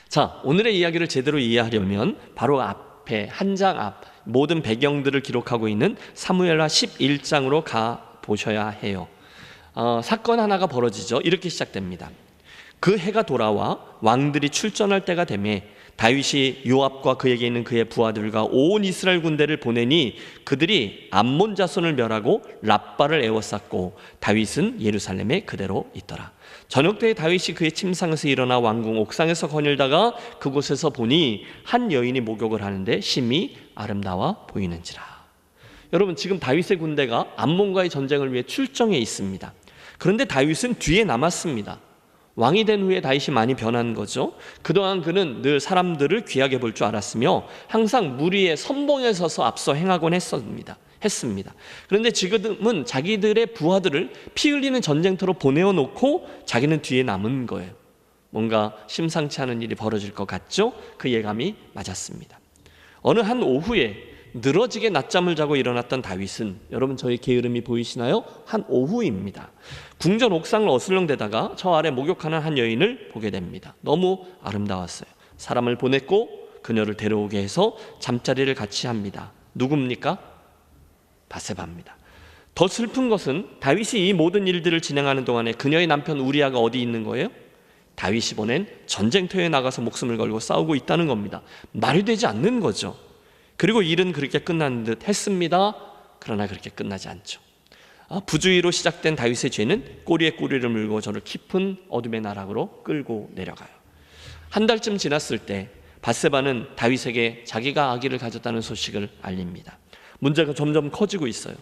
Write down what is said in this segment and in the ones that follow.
자, 오늘의 이야기를 제대로 이해하려면 바로 앞에 한 장 앞 모든 배경들을 기록하고 있는 사무엘하 11장으로 가 보셔야 해요. 사건 하나가 벌어지죠. 이렇게 시작됩니다. 그 해가 돌아와 왕들이 출전할 때가 되매 다윗이 요압과 그에게 있는 그의 부하들과 온 이스라엘 군대를 보내니 그들이 암몬 자손을 멸하고 랍바를 에워쌌고 다윗은 예루살렘에 그대로 있더라. 저녁 때에 다윗이 그의 침상에서 일어나 왕궁 옥상에서 거닐다가 그곳에서 보니 한 여인이 목욕을 하는데 심히 아름다워 보이는지라. 여러분, 지금 다윗의 군대가 암몬과의 전쟁을 위해 출정해 있습니다. 그런데 다윗은 뒤에 남았습니다. 왕이 된 후에 다윗이 많이 변한 거죠. 그동안 그는 늘 사람들을 귀하게 볼 줄 알았으며 항상 무리의 선봉에 서서 앞서 행하곤 했습니다. 그런데 지금은 자기들의 부하들을 피 흘리는 전쟁터로 보내어 놓고 자기는 뒤에 남은 거예요. 뭔가 심상치 않은 일이 벌어질 것 같죠? 그 예감이 맞았습니다. 어느 한 오후에 늘어지게 낮잠을 자고 일어났던 다윗은, 여러분 저희 게으름이 보이시나요? 한 오후입니다. 궁전 옥상을 어슬렁대다가 저 아래 목욕하는 한 여인을 보게 됩니다. 너무 아름다웠어요. 사람을 보냈고 그녀를 데려오게 해서 잠자리를 같이 합니다. 누굽니까? 바세바입니다. 더 슬픈 것은 다윗이 이 모든 일들을 진행하는 동안에 그녀의 남편 우리아가 어디 있는 거예요? 다윗이 보낸 전쟁터에 나가서 목숨을 걸고 싸우고 있다는 겁니다. 말이 되지 않는 거죠. 그리고 일은 그렇게 끝난 듯 했습니다. 그러나 그렇게 끝나지 않죠. 부주의로 시작된 다윗의 죄는 꼬리에 꼬리를 물고 저를 깊은 어둠의 나락으로 끌고 내려가요. 한 달쯤 지났을 때 바세바는 다윗에게 자기가 아기를 가졌다는 소식을 알립니다. 문제가 점점 커지고 있어요.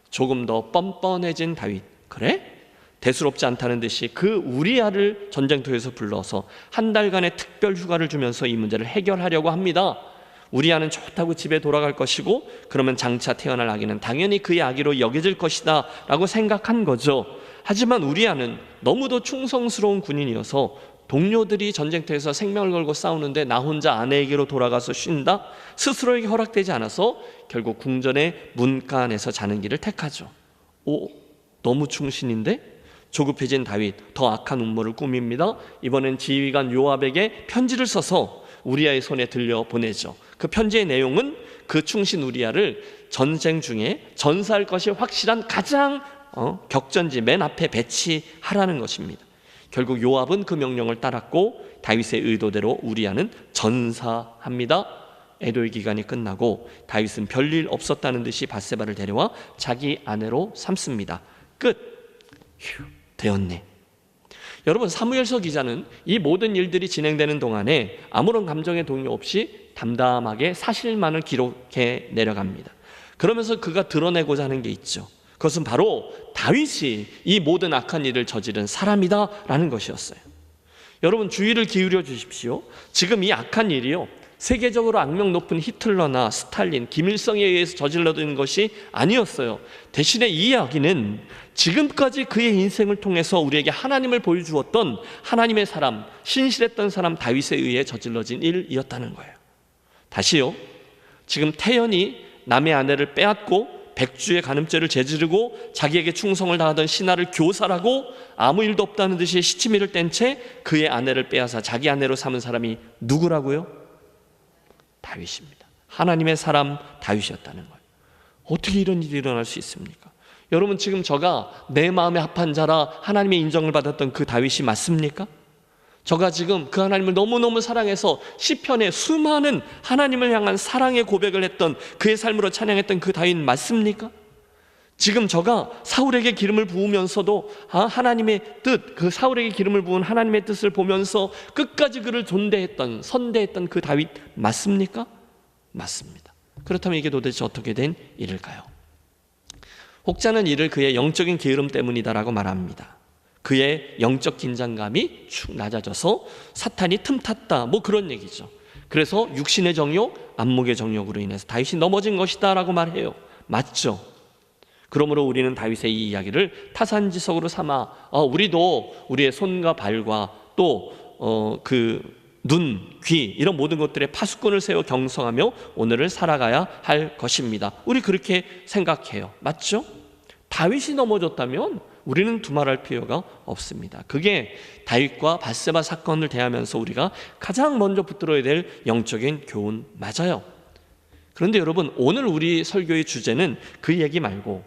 조금 더 뻔뻔해진 다윗, 그래? 대수롭지 않다는 듯이 그 우리아를 전쟁터에서 불러서 한 달간의 특별 휴가를 주면서 이 문제를 해결하려고 합니다. 우리아는 좋다고 집에 돌아갈 것이고 그러면 장차 태어날 아기는 당연히 그의 아기로 여겨질 것이다 라고 생각한 거죠. 하지만 우리아는 너무도 충성스러운 군인이어서 동료들이 전쟁터에서 생명을 걸고 싸우는데 나 혼자 아내에게로 돌아가서 쉰다? 스스로에게 허락되지 않아서 결국 궁전의 문가 안에서 자는 길을 택하죠. 너무 충신인데? 조급해진 다윗, 더 악한 음모를 꾸밉니다. 이번엔 지휘관 요압에게 편지를 써서 우리아의 손에 들려 보내죠. 그 편지의 내용은 그 충신 우리아를 전쟁 중에 전사할 것이 확실한 가장 격전지 맨 앞에 배치하라는 것입니다. 결국 요압은 그 명령을 따랐고 다윗의 의도대로 우리아는 전사합니다. 애도의 기간이 끝나고 다윗은 별일 없었다는 듯이 바세바를 데려와 자기 아내로 삼습니다. 끝. 되었네. 여러분, 사무엘서 기자는 이 모든 일들이 진행되는 동안에 아무런 감정의 동요 없이 담담하게 사실만을 기록해 내려갑니다. 그러면서 그가 드러내고자 하는 게 있죠. 그것은 바로 다윗이 이 모든 악한 일을 저지른 사람이다라는 것이었어요. 여러분, 주의를 기울여 주십시오. 지금 이 악한 일이요, 세계적으로 악명 높은 히틀러나 스탈린, 김일성에 의해서 저질러진 것이 아니었어요. 대신에 이 이야기는 지금까지 그의 인생을 통해서 우리에게 하나님을 보여주었던 하나님의 사람, 신실했던 사람 다윗에 의해 저질러진 일이었다는 거예요. 다시요, 지금 태연이 남의 아내를 빼앗고 백주의 간음죄를 저지르고 자기에게 충성을 다하던 신하를 교살하고 아무 일도 없다는 듯이 시치미를 뗀 채 그의 아내를 빼앗아 자기 아내로 삼은 사람이 누구라고요? 다윗입니다. 하나님의 사람 다윗이었다는 거예요. 어떻게 이런 일이 일어날 수 있습니까? 여러분, 지금 저가 내 마음에 합한 자라 하나님의 인정을 받았던 그 다윗이 맞습니까? 저가 지금 그 하나님을 너무너무 사랑해서 시편에 수많은 하나님을 향한 사랑의 고백을 했던 그의 삶으로 찬양했던 그 다윗 맞습니까? 지금 저가 사울에게 기름을 부으면서도 하나님의 뜻, 그 사울에게 기름을 부은 하나님의 뜻을 보면서 끝까지 그를 존대했던, 선대했던 그 다윗 맞습니까? 맞습니다. 그렇다면 이게 도대체 어떻게 된 일일까요? 혹자는 이를 그의 영적인 게으름 때문이다라고 말합니다. 그의 영적 긴장감이 축 낮아져서 사탄이 틈탔다, 뭐 그런 얘기죠. 그래서 육신의 정욕, 안목의 정욕으로 인해서 다윗이 넘어진 것이다 라고 말해요. 맞죠? 그러므로 우리는 다윗의 이 이야기를 타산지석으로 삼아 우리도 우리의 손과 발과 또 눈, 귀 이런 모든 것들에 파수꾼을 세워 경성하며 오늘을 살아가야 할 것입니다. 우리 그렇게 생각해요. 맞죠? 다윗이 넘어졌다면 우리는 두말할 필요가 없습니다. 그게 다윗과 밧세바 사건을 대하면서 우리가 가장 먼저 붙들어야 될 영적인 교훈 맞아요. 그런데 여러분, 오늘 우리 설교의 주제는 그 얘기 말고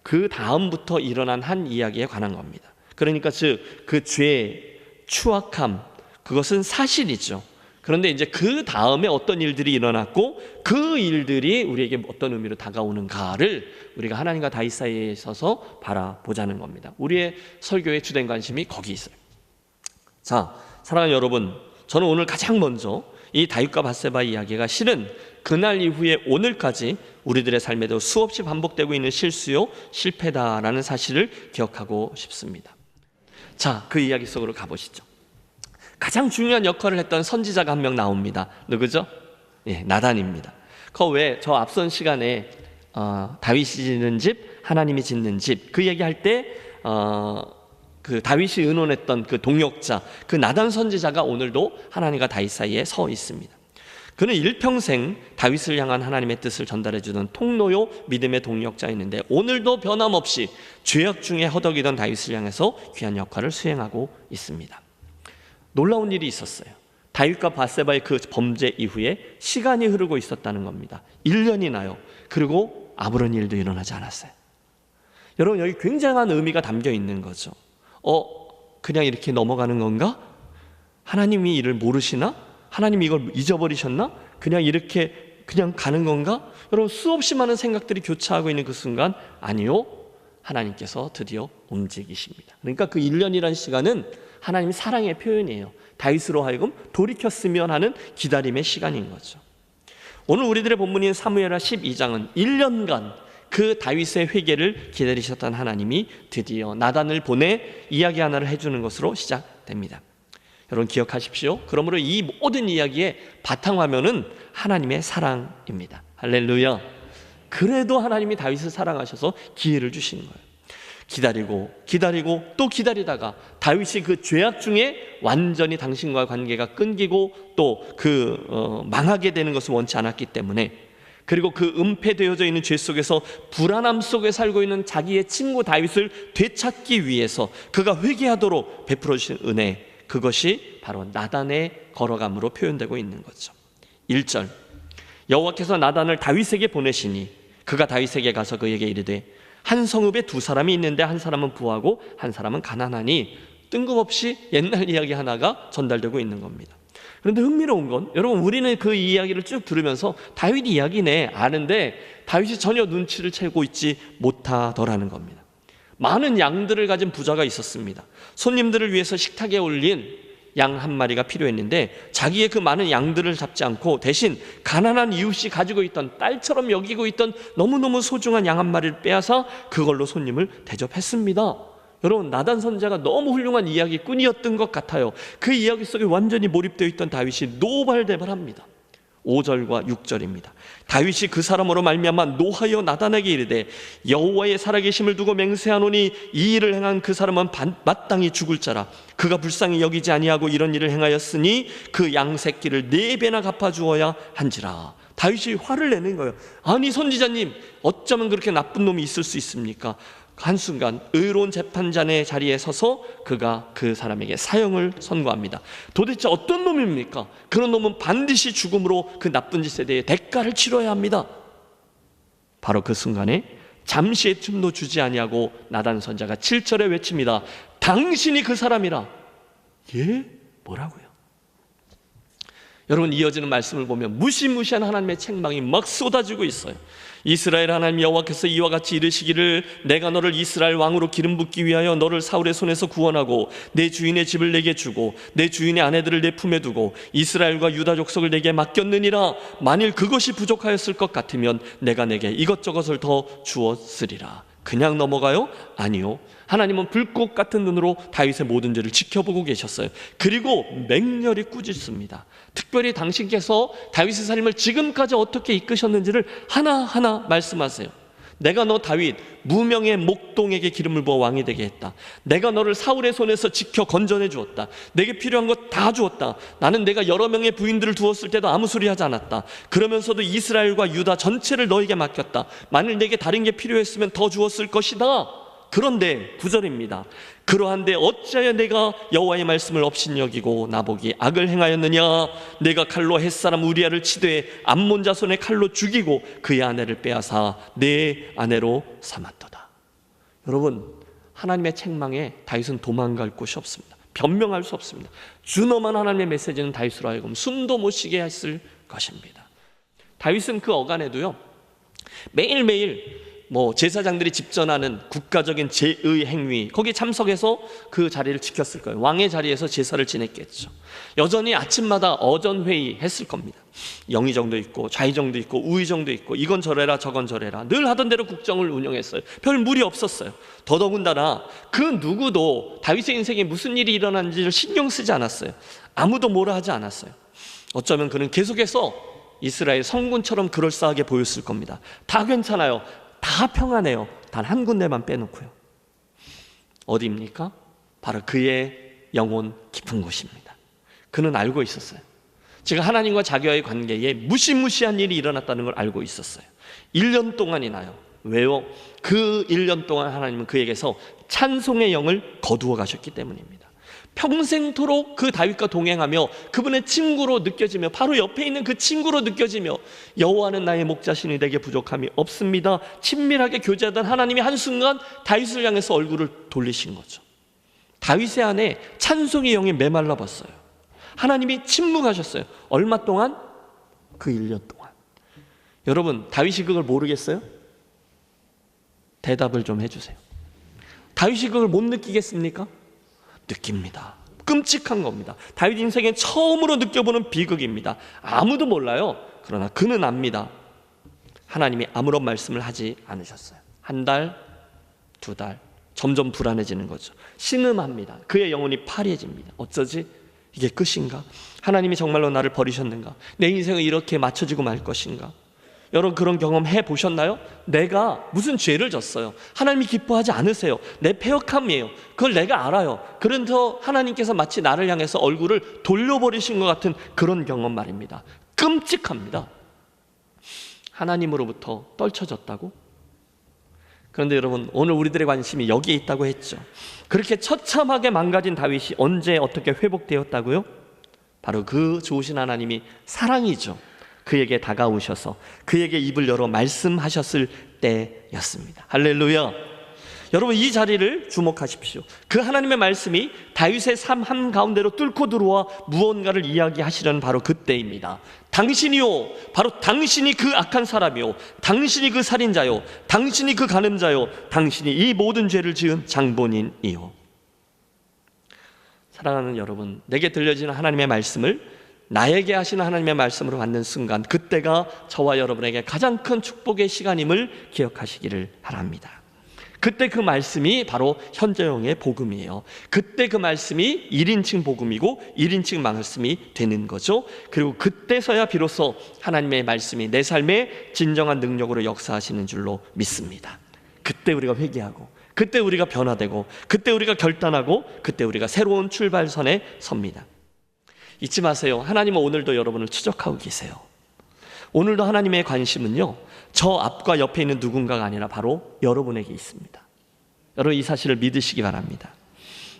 그 다음부터 일어난 한 이야기에 관한 겁니다. 그러니까 그 죄, 추악함, 그것은 사실이죠. 그런데 이제 그 다음에 어떤 일들이 일어났고 그 일들이 우리에게 어떤 의미로 다가오는가를 우리가 하나님과 다윗 사이에 서서 바라보자는 겁니다. 우리의 설교의 주된 관심이 거기 있어요. 자, 사랑하는 여러분, 저는 오늘 가장 먼저 이 다윗과 밧세바 이야기가 실은 그날 이후에 오늘까지 우리들의 삶에도 수없이 반복되고 있는 실수요, 실패다라는 사실을 기억하고 싶습니다. 자, 그 이야기 속으로 가보시죠. 가장 중요한 역할을 했던 선지자가 한 명 나옵니다. 누구죠? 예, 나단입니다. 그 왜 저 앞선 시간에 다윗이 짓는 집, 하나님이 짓는 집, 그 얘기할 때 그 다윗이 의논했던 그 동역자, 그 나단 선지자가 오늘도 하나님과 다윗 사이에 서 있습니다. 그는 일평생 다윗을 향한 하나님의 뜻을 전달해주는 통로요 믿음의 동역자였는데 오늘도 변함없이 죄악 중에 허덕이던 다윗을 향해서 귀한 역할을 수행하고 있습니다. 놀라운 일이 있었어요. 다윗과 밧세바의 그 범죄 이후에 시간이 흐르고 있었다는 겁니다. 1년이나요. 그리고 아무런 일도 일어나지 않았어요. 여러분, 여기 굉장한 의미가 담겨 있는 거죠. 그냥 이렇게 넘어가는 건가? 하나님이 이를 모르시나? 하나님이 이걸 잊어버리셨나? 그냥 이렇게 그냥 가는 건가? 여러분, 수없이 많은 생각들이 교차하고 있는 그 순간, 아니요, 하나님께서 드디어 움직이십니다. 그러니까 그 1년이라는 시간은 하나님의 사랑의 표현이에요. 다윗으로 하여금 돌이켰으면 하는 기다림의 시간인 거죠. 오늘 우리들의 본문인 사무엘하 12장은 1년간 그 다윗의 회개를 기다리셨던 하나님이 드디어 나단을 보내 이야기 하나를 해주는 것으로 시작됩니다. 여러분 기억하십시오. 그러므로 이 모든 이야기의 바탕화면은 하나님의 사랑입니다. 할렐루야. 그래도 하나님이 다윗을 사랑하셔서 기회를 주시는 거예요. 기다리고 또 기다리다가 다윗이 그 죄악 중에 완전히 당신과 관계가 끊기고 또 망하게 되는 것을 원치 않았기 때문에, 그리고 그 은폐되어져 있는 죄 속에서 불안함 속에 살고 있는 자기의 친구 다윗을 되찾기 위해서 그가 회개하도록 베풀어 주신 은혜, 그것이 바로 나단의 걸어감으로 표현되고 있는 거죠. 1절, 여호와께서 나단을 다윗에게 보내시니 그가 다윗에게 가서 그에게 이르되 한 성읍에 두 사람이 있는데 한 사람은 부하고 한 사람은 가난하니, 뜬금없이 옛날 이야기 하나가 전달되고 있는 겁니다. 그런데 흥미로운 건, 여러분 우리는 그 이야기를 쭉 들으면서 다윗 이야기네 아는데 다윗이 전혀 눈치를 채고 있지 못하더라는 겁니다. 많은 양들을 가진 부자가 있었습니다. 손님들을 위해서 식탁에 올린 양 한 마리가 필요했는데 자기의 그 많은 양들을 잡지 않고 대신 가난한 이웃이 가지고 있던, 딸처럼 여기고 있던 너무너무 소중한 양 한 마리를 빼앗아 그걸로 손님을 대접했습니다. 여러분, 나단 선지자가 너무 훌륭한 이야기꾼이었던 것 같아요. 그 이야기 속에 완전히 몰입되어 있던 다윗이 노발대발합니다. 5절과 6절입니다. 다윗이 그 사람으로 말미암아 노하여 나단에게 이르되 여호와의 살아계심을 두고 맹세하노니 이 일을 행한 그 사람은 마땅히 죽을 자라. 그가 불쌍히 여기지 아니하고 이런 일을 행하였으니 그 양 새끼를 4배나 갚아주어야 한지라. 다윗이 화를 내는 거예요. 아니 선지자님, 어쩌면 그렇게 나쁜 놈이 있을 수 있습니까? 한순간 의로운 재판장의 자리에 서서 그가 그 사람에게 사형을 선고합니다. 도대체 어떤 놈입니까? 그런 놈은 반드시 죽음으로 그 나쁜 짓에 대해 대가를 치러야 합니다. 바로 그 순간에 잠시의 틈도 주지 아니하고 나단 선지자가 7절에 외칩니다. 당신이 그 사람이라. 예? 뭐라고요? 여러분, 이어지는 말씀을 보면 무시무시한 하나님의 책망이 막 쏟아지고 있어요. 이스라엘 하나님 여호와께서 이와 같이 이르시기를 내가 너를 이스라엘 왕으로 기름 붓기 위하여 너를 사울의 손에서 구원하고 내 주인의 집을 내게 주고 내 주인의 아내들을 내 품에 두고 이스라엘과 유다 족속을 내게 맡겼느니라. 만일 그것이 부족하였을 것 같으면 내가 내게 이것저것을 더 주었으리라. 그냥 넘어가요? 아니요. 하나님은 불꽃 같은 눈으로 다윗의 모든 죄를 지켜보고 계셨어요. 그리고 맹렬히 꾸짖습니다. 특별히 당신께서 다윗의 삶을 지금까지 어떻게 이끄셨는지를 하나하나 말씀하세요. 내가 너 다윗 무명의 목동에게 기름을 부어 왕이 되게 했다. 내가 너를 사울의 손에서 지켜 건져내 주었다. 내게 필요한 것 다 주었다. 나는 내가 여러 명의 부인들을 두었을 때도 아무 소리 하지 않았다. 그러면서도 이스라엘과 유다 전체를 너에게 맡겼다. 만일 내게 다른 게 필요했으면 더 주었을 것이다. 그런데 9절입니다. 그러한데 어찌하여 내가 여호와의 말씀을 업신여기고 나보기 악을 행하였느냐? 내가 칼로 햇사람 우리아를 치되 암몬 자손의 칼로 죽이고 그의 아내를 빼앗아 내 아내로 삼았도다. 여러분, 하나님의 책망에 다윗은 도망갈 곳이 없습니다. 변명할 수 없습니다. 준엄한 하나님의 메시지는 다윗으로 하여금 숨도 못 쉬게 했을 것입니다. 다윗은 그 어간에도요, 매일매일 제사장들이 집전하는 국가적인 제의 행위, 거기에 참석해서 그 자리를 지켰을 거예요. 왕의 자리에서 제사를 지냈겠죠. 여전히 아침마다 어전회의 했을 겁니다. 영의정도 있고 좌의정도 있고 우의정도 있고 이건 저래라 저건 저래라 늘 하던 대로 국정을 운영했어요. 별 무리 없었어요. 더더군다나 그 누구도 다윗의 인생에 무슨 일이 일어났는지를 신경 쓰지 않았어요. 아무도 뭐라 하지 않았어요. 어쩌면 그는 계속해서 이스라엘 성군처럼 그럴싸하게 보였을 겁니다. 다 괜찮아요. 다 평안해요. 단 한 군데만 빼놓고요. 어디입니까? 바로 그의 영혼 깊은 곳입니다. 그는 알고 있었어요. 제가 하나님과 자기와의 관계에 무시무시한 일이 일어났다는 걸 알고 있었어요. 1년 동안이나요. 왜요? 그 1년 동안 하나님은 그에게서 찬송의 영을 거두어 가셨기 때문입니다. 평생토록 그 다윗과 동행하며 그분의 친구로 느껴지며 바로 옆에 있는 그 친구로 느껴지며 여호와는 나의 목자시니 내게 부족함이 없습니다. 친밀하게 교제하던 하나님이 한순간 다윗을 향해서 얼굴을 돌리신 거죠. 다윗의 안에 찬송의 영이 메말라 봤어요. 하나님이 침묵하셨어요. 얼마 동안? 그 1년 동안. 여러분, 다윗이 그걸 모르겠어요? 대답을 좀 해주세요. 다윗이 그걸 못 느끼겠습니까? 느낍니다. 끔찍한 겁니다. 다윗 인생에 처음으로 느껴보는 비극입니다. 아무도 몰라요. 그러나 그는 압니다. 하나님이 아무런 말씀을 하지 않으셨어요. 한 달, 두 달, 점점 불안해지는 거죠. 신음합니다. 그의 영혼이 파리해집니다. 어쩌지? 이게 끝인가? 하나님이 정말로 나를 버리셨는가? 내 인생은 이렇게 맞춰지고 말 것인가? 여러분, 그런 경험 해보셨나요? 내가 무슨 죄를 졌어요. 하나님이 기뻐하지 않으세요. 내 패역함이에요. 그걸 내가 알아요. 그래서 하나님께서 마치 나를 향해서 얼굴을 돌려버리신 것 같은 그런 경험 말입니다. 끔찍합니다. 하나님으로부터 떨쳐졌다고? 그런데 여러분, 오늘 우리들의 관심이 여기에 있다고 했죠. 그렇게 처참하게 망가진 다윗이 언제 어떻게 회복되었다고요? 바로 그 좋으신 하나님이 사랑이죠. 그에게 다가오셔서 그에게 입을 열어 말씀하셨을 때였습니다. 할렐루야. 여러분, 이 자리를 주목하십시오. 그 하나님의 말씀이 다윗의 삶 한가운데로 뚫고 들어와 무언가를 이야기하시려는 바로 그때입니다. 당신이요, 바로 당신이 그 악한 사람이요, 당신이 그 살인자요, 당신이 그 간음자요, 당신이 이 모든 죄를 지은 장본인이요. 사랑하는 여러분, 내게 들려지는 하나님의 말씀을 나에게 하시는 하나님의 말씀으로 받는 순간, 그때가 저와 여러분에게 가장 큰 축복의 시간임을 기억하시기를 바랍니다. 그때 그 말씀이 바로 현재형의 복음이에요. 그때 그 말씀이 1인칭 복음이고 1인칭 말씀이 되는 거죠. 그리고 그때서야 비로소 하나님의 말씀이 내 삶에 진정한 능력으로 역사하시는 줄로 믿습니다. 그때 우리가 회개하고, 그때 우리가 변화되고, 그때 우리가 결단하고, 그때 우리가 새로운 출발선에 섭니다. 잊지 마세요. 하나님은 오늘도 여러분을 추적하고 계세요. 오늘도 하나님의 관심은요, 저 앞과 옆에 있는 누군가가 아니라 바로 여러분에게 있습니다. 여러분, 이 사실을 믿으시기 바랍니다.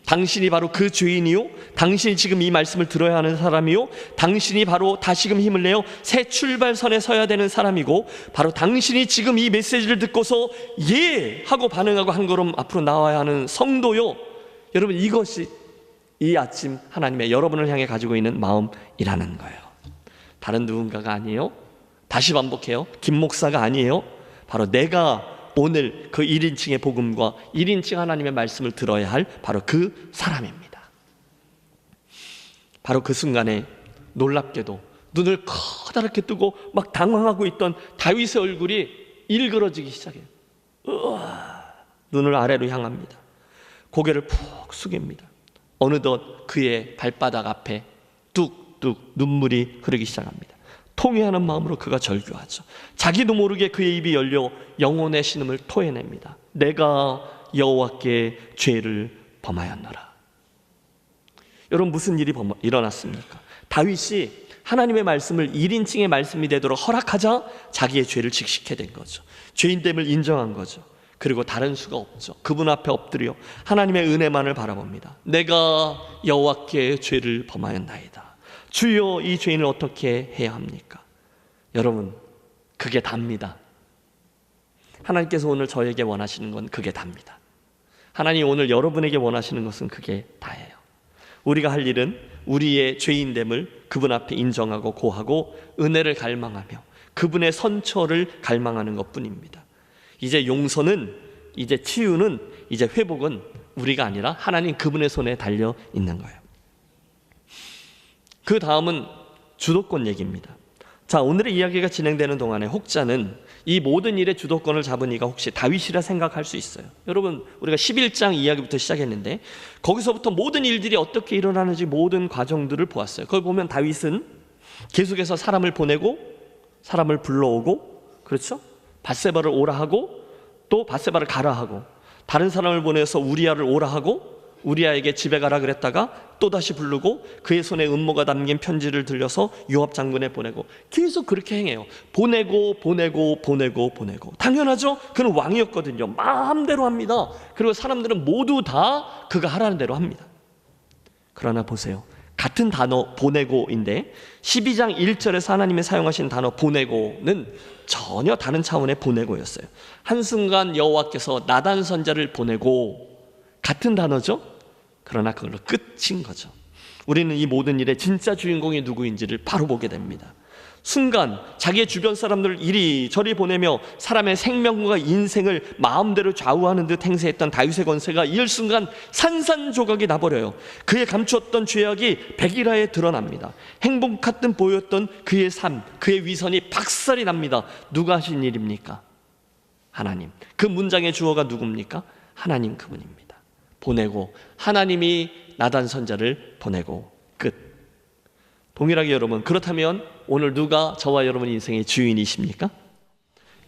당신이 바로 그 죄인이요, 당신이 지금 이 말씀을 들어야 하는 사람이요, 당신이 바로 다시금 힘을 내어 새 출발선에 서야 되는 사람이고, 바로 당신이 지금 이 메시지를 듣고서 예! 하고 반응하고 한 걸음 앞으로 나와야 하는 성도요. 여러분, 이것이 이 아침 하나님의 여러분을 향해 가지고 있는 마음이라는 거예요. 다른 누군가가 아니에요. 다시 반복해요. 김 목사가 아니에요. 바로 내가 오늘 그 1인칭의 복음과 1인칭 하나님의 말씀을 들어야 할 바로 그 사람입니다. 바로 그 순간에 놀랍게도 눈을 커다랗게 뜨고 막 당황하고 있던 다윗의 얼굴이 일그러지기 시작해요. 눈을 아래로 향합니다. 고개를 푹 숙입니다. 어느덧 그의 발바닥 앞에 뚝뚝 눈물이 흐르기 시작합니다. 통회하는 마음으로 그가 절규하죠. 자기도 모르게 그의 입이 열려 영혼의 신음을 토해냅니다. 내가 여호와께 죄를 범하였노라. 여러분, 무슨 일이 일어났습니까? 다윗이 하나님의 말씀을 1인칭의 말씀이 되도록 허락하자 자기의 죄를 직시게 된 거죠. 죄인됨을 인정한 거죠. 그리고 다른 수가 없죠. 그분 앞에 엎드려 하나님의 은혜만을 바라봅니다. 내가 여호와께 죄를 범하였나이다. 주여, 이 죄인을 어떻게 해야 합니까? 여러분, 그게 답니다. 하나님께서 오늘 저에게 원하시는 건 그게 답니다. 하나님 오늘 여러분에게 원하시는 것은 그게 다예요. 우리가 할 일은 우리의 죄인됨을 그분 앞에 인정하고 고하고 은혜를 갈망하며 그분의 선처를 갈망하는 것뿐입니다. 이제 용서는, 이제 치유는, 이제 회복은 우리가 아니라 하나님 그분의 손에 달려 있는 거예요. 그 다음은 주도권 얘기입니다. 자, 오늘의 이야기가 진행되는 동안에 혹자는 이 모든 일의 주도권을 잡은 이가 혹시 다윗이라 생각할 수 있어요. 여러분, 우리가 11장 이야기부터 시작했는데 거기서부터 모든 일들이 어떻게 일어나는지 모든 과정들을 보았어요. 그걸 보면 다윗은 계속해서 사람을 보내고 사람을 불러오고, 그렇죠? 밧세바를 오라 하고 또 밧세바를 가라 하고, 다른 사람을 보내서 우리아를 오라 하고 우리아에게 집에 가라 그랬다가 또다시 부르고 그의 손에 음모가 담긴 편지를 들려서 요압 장군에 보내고, 계속 그렇게 행해요. 보내고 당연하죠. 그는 왕이었거든요. 마음대로 합니다. 그리고 사람들은 모두 다 그가 하라는 대로 합니다. 그러나 보세요, 같은 단어 보내고인데 12장 1절에서 하나님이 사용하신 단어 보내고는 전혀 다른 차원의 보내고였어요. 한순간 여호와께서 나단 선지자를 보내고, 같은 단어죠. 그러나 그걸로 끝인 거죠. 우리는 이 모든 일의 진짜 주인공이 누구인지를 바로 보게 됩니다. 순간 자기의 주변 사람들을 이리저리 보내며 사람의 생명과 인생을 마음대로 좌우하는 듯 행세했던 다윗의 권세가 일순간 산산조각이 나버려요. 그의 감추었던 죄악이 백일하에 드러납니다. 행복 같은 보였던 그의 삶, 그의 위선이 박살이 납니다. 누가 하신 일입니까? 하나님. 그 문장의 주어가 누굽니까? 하나님 그분입니다. 보내고, 하나님이 나단 선지자를 보내고, 끝. 동일하게 여러분, 그렇다면 오늘 누가 저와 여러분 인생의 주인이십니까?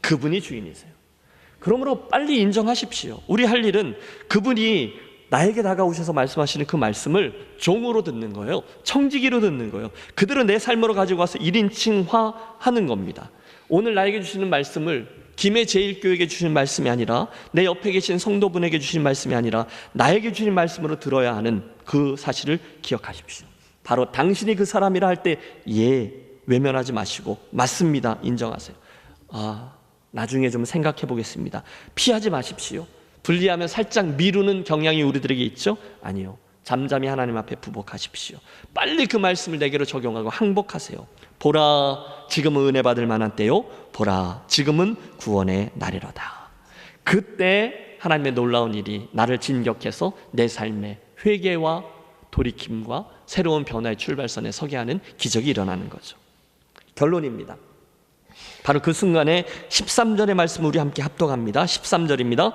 그분이 주인이세요. 그러므로 빨리 인정하십시오. 우리 할 일은 그분이 나에게 다가오셔서 말씀하시는 그 말씀을 종으로 듣는 거예요. 청지기로 듣는 거예요. 그대로 내 삶으로 가지고 와서 1인칭화 하는 겁니다. 오늘 나에게 주시는 말씀을 김해 제일교회에게 주신 말씀이 아니라, 내 옆에 계신 성도분에게 주신 말씀이 아니라 나에게 주신 말씀으로 들어야 하는 그 사실을 기억하십시오. 바로 당신이 그 사람이라 할 때 외면하지 마시고 맞습니다 인정하세요. 나중에 좀 생각해 보겠습니다. 피하지 마십시오. 분리하면 살짝 미루는 경향이 우리들에게 있죠? 아니요. 잠잠히 하나님 앞에 부복하십시오. 빨리 그 말씀을 내게로 적용하고 항복하세요. 보라, 지금은 은혜 받을 만한 때요. 보라, 지금은 구원의 날이로다. 그때 하나님의 놀라운 일이 나를 진격해서 내 삶에 회개와 돌이킴과 새로운 변화의 출발선에 서게 하는 기적이 일어나는 거죠. 결론입니다. 바로 그 순간에 13절의 말씀 우리 함께 합독합니다. 13절입니다.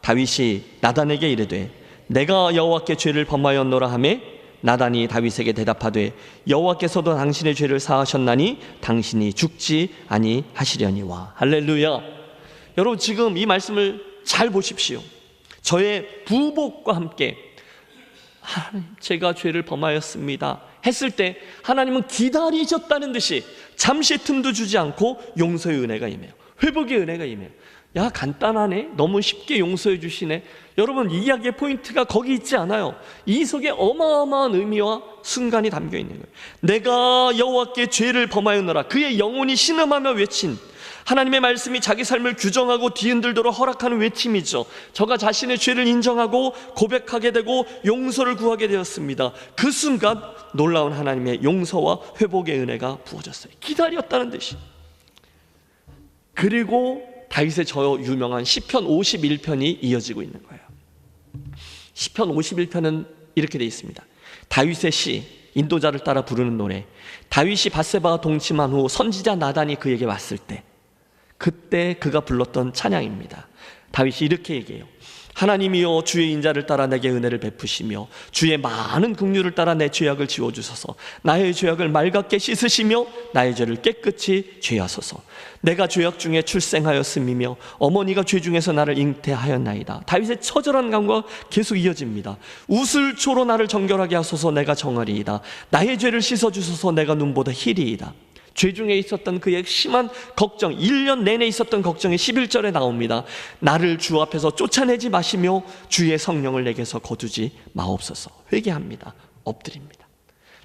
다윗이 나단에게 이르되 내가 여호와께 죄를 범하였노라 하매 나단이 다윗에게 대답하되 여호와께서도 당신의 죄를 사하셨나니 당신이 죽지 아니하시려니와. 할렐루야. 여러분, 지금 이 말씀을 잘 보십시오. 저의 부복과 함께 하나님, 제가 죄를 범하였습니다 했을 때 하나님은 기다리셨다는 듯이 잠시 틈도 주지 않고 용서의 은혜가 임해요. 회복의 은혜가 임해요. 야, 간단하네. 너무 쉽게 용서해 주시네. 여러분, 이 이야기의 포인트가 거기 있지 않아요. 이 속에 어마어마한 의미와 순간이 담겨 있는 거예요. 내가 여호와께 죄를 범하였노라. 그의 영혼이 신음하며 외친 하나님의 말씀이 자기 삶을 규정하고 뒤흔들도록 허락하는 외침이죠. 저가 자신의 죄를 인정하고 고백하게 되고 용서를 구하게 되었습니다. 그 순간 놀라운 하나님의 용서와 회복의 은혜가 부어졌어요. 기다렸다는 듯이. 그리고 다윗의 저 유명한 시편 51편이 이어지고 있는 거예요. 시편 51편은 이렇게 되어 있습니다. 다윗의 시, 인도자를 따라 부르는 노래. 다윗이 밧세바와 동침한 후 선지자 나단이 그에게 왔을 때, 그때 그가 불렀던 찬양입니다. 다윗이 이렇게 얘기해요. 하나님이여, 주의 인자를 따라 내게 은혜를 베푸시며 주의 많은 긍휼을 따라 내 죄악을 지워주소서. 나의 죄악을 맑게 씻으시며 나의 죄를 깨끗이 죄하소서. 내가 죄악 중에 출생하였음이며 어머니가 죄 중에서 나를 잉태하였나이다. 다윗의 처절한 간구가 계속 이어집니다. 우슬초로 나를 정결하게 하소서. 내가 정하리이다. 나의 죄를 씻어주소서. 내가 눈보다 희리이다. 죄 중에 있었던 그의 심한 걱정, 1년 내내 있었던 걱정이 11절에 나옵니다. 나를 주 앞에서 쫓아내지 마시며 주의 성령을 내게서 거두지 마옵소서. 회개합니다. 엎드립니다.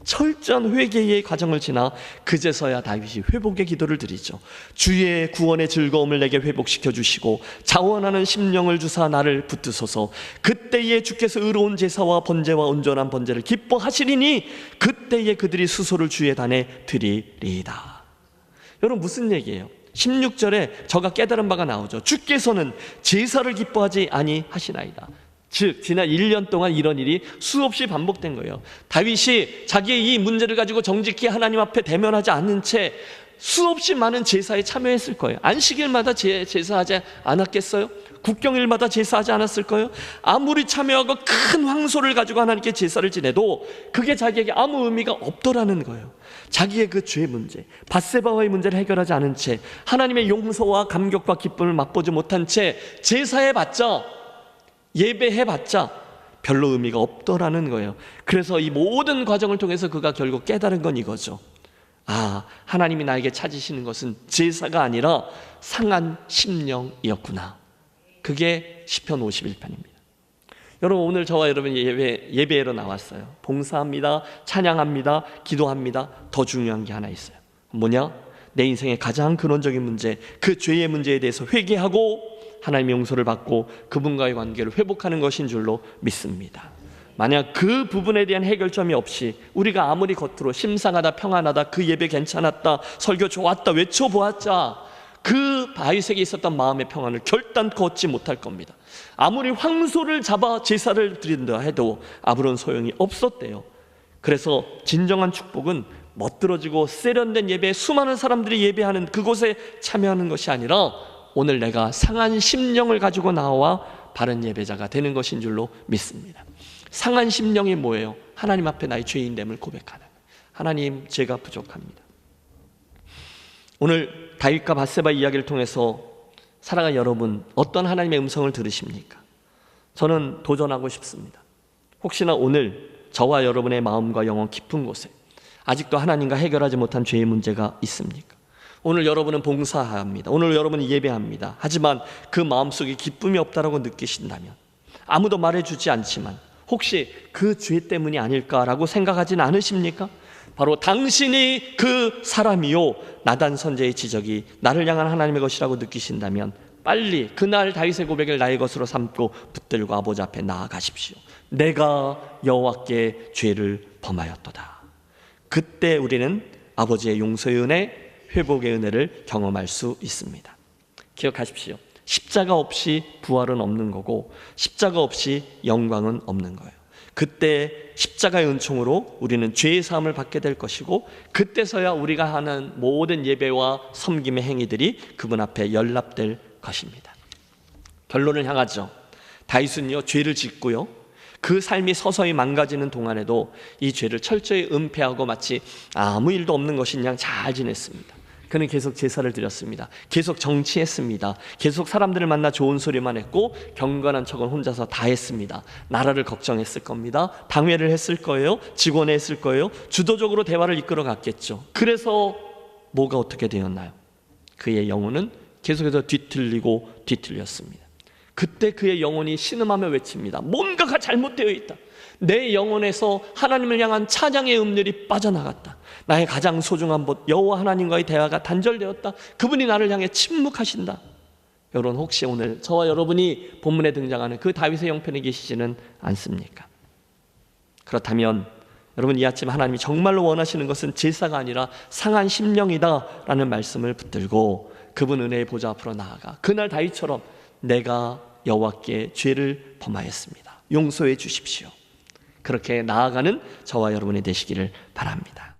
철저한 회개의 과정을 지나 그제서야 다윗이 회복의 기도를 드리죠. 주의 구원의 즐거움을 내게 회복시켜 주시고 자원하는 심령을 주사 나를 붙드소서. 그때에 주께서 의로운 제사와 번제와 온전한 번제를 기뻐하시리니 그때에 그들이 수소를 주의 단에 드리리이다. 여러분, 무슨 얘기예요? 16절에 저가 깨달은 바가 나오죠. 주께서는 제사를 기뻐하지 아니하시나이다. 즉 지난 1년 동안 이런 일이 수없이 반복된 거예요. 다윗이 자기의 이 문제를 가지고 정직히 하나님 앞에 대면하지 않는 채 수없이 많은 제사에 참여했을 거예요. 안식일마다 제사하지 않았겠어요? 국경일마다 제사하지 않았을 거예요? 아무리 참여하고 큰 황소를 가지고 하나님께 제사를 지내도 그게 자기에게 아무 의미가 없더라는 거예요. 자기의 그 죄 문제, 밧세바와의 문제를 해결하지 않은 채 하나님의 용서와 감격과 기쁨을 맛보지 못한 채 제사해봤자, 예배해봤자 별로 의미가 없더라는 거예요. 그래서 이 모든 과정을 통해서 그가 결국 깨달은 건 이거죠. 아, 하나님이 나에게 찾으시는 것은 제사가 아니라 상한 심령이었구나. 그게 시편 51편입니다. 여러분, 오늘 저와 여러분이 예배로 나왔어요. 봉사합니다, 찬양합니다, 기도합니다. 더 중요한 게 하나 있어요. 뭐냐? 내 인생의 가장 근원적인 문제, 그 죄의 문제에 대해서 회개하고 하나님의 용서를 받고 그분과의 관계를 회복하는 것인 줄로 믿습니다. 만약 그 부분에 대한 해결점이 없이 우리가 아무리 겉으로 심상하다, 평안하다, 그 예배 괜찮았다, 설교 좋았다 외쳐보았자 그 다윗에게 있었던 마음의 평안을 결단코 얻지 못할 겁니다. 아무리 황소를 잡아 제사를 드린다 해도 아무런 소용이 없었대요. 그래서 진정한 축복은 멋들어지고 세련된 예배에 수많은 사람들이 예배하는 그곳에 참여하는 것이 아니라 오늘 내가 상한 심령을 가지고 나와 바른 예배자가 되는 것인 줄로 믿습니다. 상한 심령이 뭐예요? 하나님 앞에 나의 죄인됨을 고백하는, 하나님 제가 부족합니다. 오늘 다윗과 밧세바 이야기를 통해서 사랑하는 여러분, 어떤 하나님의 음성을 들으십니까? 저는 도전하고 싶습니다. 혹시나 오늘 저와 여러분의 마음과 영혼 깊은 곳에 아직도 하나님과 해결하지 못한 죄의 문제가 있습니까? 오늘 여러분은 봉사합니다. 오늘 여러분은 예배합니다. 하지만 그 마음속에 기쁨이 없다라고 느끼신다면, 아무도 말해주지 않지만 혹시 그 죄 때문이 아닐까라고 생각하지는 않으십니까? 바로 당신이 그 사람이요, 나단 선지자의 지적이 나를 향한 하나님의 것이라고 느끼신다면 빨리 그날 다윗의 고백을 나의 것으로 삼고 붙들고 아버지 앞에 나아가십시오. 내가 여호와께 죄를 범하였도다. 그때 우리는 아버지의 용서의 은혜, 회복의 은혜를 경험할 수 있습니다. 기억하십시오. 십자가 없이 부활은 없는 거고 십자가 없이 영광은 없는 거예요. 그때 십자가의 은총으로 우리는 죄의 사함을 받게 될 것이고 그때서야 우리가 하는 모든 예배와 섬김의 행위들이 그분 앞에 연락될 것입니다. 결론을 향하죠. 다윗은요, 죄를 짓고요, 그 삶이 서서히 망가지는 동안에도 이 죄를 철저히 은폐하고 마치 아무 일도 없는 것인 양 잘 지냈습니다. 그는 계속 제사를 드렸습니다. 계속 정치했습니다. 계속 사람들을 만나 좋은 소리만 했고 경건한 척은 혼자서 다 했습니다. 나라를 걱정했을 겁니다. 당회를 했을 거예요. 직원회 했을 거예요. 주도적으로 대화를 이끌어 갔겠죠. 그래서 뭐가 어떻게 되었나요? 그의 영혼은 계속해서 뒤틀렸습니다. 그때 그의 영혼이 신음하며 외칩니다. 뭔가가 잘못되어 있다. 내 영혼에서 하나님을 향한 찬양의 음률이 빠져나갔다. 나의 가장 소중한 것 여호와 하나님과의 대화가 단절되었다. 그분이 나를 향해 침묵하신다. 여러분, 혹시 오늘 저와 여러분이 본문에 등장하는 그 다윗의 형편에 계시지는 않습니까? 그렇다면 여러분, 이 아침 하나님이 정말로 원하시는 것은 제사가 아니라 상한 심령이다 라는 말씀을 붙들고 그분 은혜의 보좌 앞으로 나아가 그날 다윗처럼 내가 여호와께 죄를 범하였습니다, 용서해 주십시오, 그렇게 나아가는 저와 여러분이 되시기를 바랍니다.